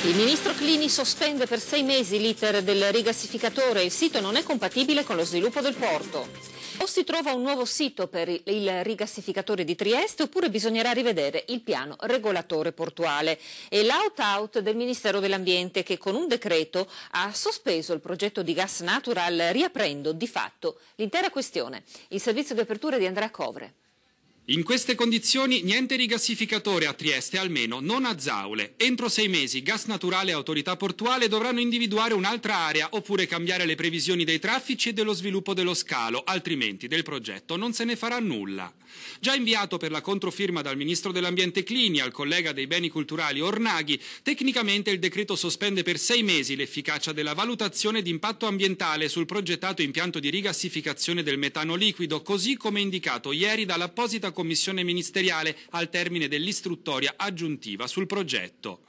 Il ministro Clini sospende per 6 mesi l'iter del rigassificatore. Il sito non è compatibile con lo sviluppo del porto. O si trova un nuovo sito per il rigassificatore di Trieste oppure bisognerà rivedere il piano regolatore portuale. E l'out-out del Ministero dell'Ambiente che con un decreto ha sospeso il progetto di gas natural riaprendo di fatto l'intera questione. Il servizio di apertura di Andrea Covre. In queste condizioni niente rigassificatore a Trieste, almeno non a Zaule. Entro 6 mesi Gas Naturale e Autorità Portuale dovranno individuare un'altra area oppure cambiare le previsioni dei traffici e dello sviluppo dello scalo, altrimenti del progetto non se ne farà nulla. Già inviato per la controfirma dal Ministro dell'Ambiente Clini al collega dei Beni Culturali Ornaghi, tecnicamente il decreto sospende per 6 mesi l'efficacia della valutazione di impatto ambientale sul progettato impianto di rigassificazione del metano liquido, così come indicato ieri dall'apposita commissione ministeriale al termine dell'istruttoria aggiuntiva sul progetto.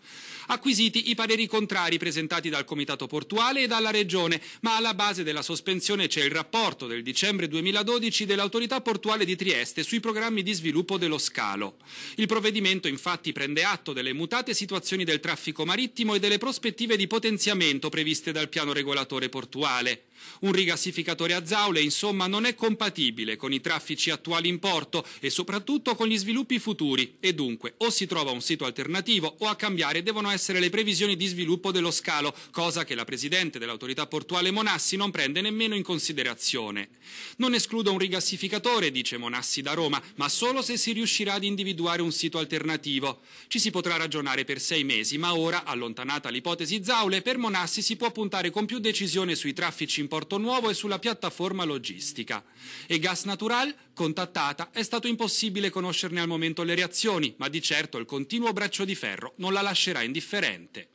Acquisiti i pareri contrari presentati dal Comitato Portuale e dalla Regione, ma alla base della sospensione c'è il rapporto del dicembre 2012 dell'Autorità Portuale di Trieste sui programmi di sviluppo dello scalo. Il provvedimento infatti prende atto delle mutate situazioni del traffico marittimo e delle prospettive di potenziamento previste dal piano regolatore portuale. Un rigassificatore a Zaule, insomma, non è compatibile con i traffici attuali in porto e soprattutto con gli sviluppi futuri e dunque o si trova un sito alternativo o a cambiare devono essere le previsioni di sviluppo dello scalo, cosa che la Presidente dell'Autorità Portuale Monassi non prende nemmeno in considerazione. Non escludo un rigassificatore, dice Monassi da Roma, ma solo se si riuscirà ad individuare un sito alternativo. Ci si potrà ragionare per 6 mesi, ma ora, allontanata l'ipotesi Zaule, per Monassi si può puntare con più decisione sui traffici in Porto Nuovo e sulla piattaforma logistica. E Gas Natural, contattata, è stato impossibile conoscerne al momento le reazioni, ma di certo il continuo braccio di ferro non la lascerà indifferente.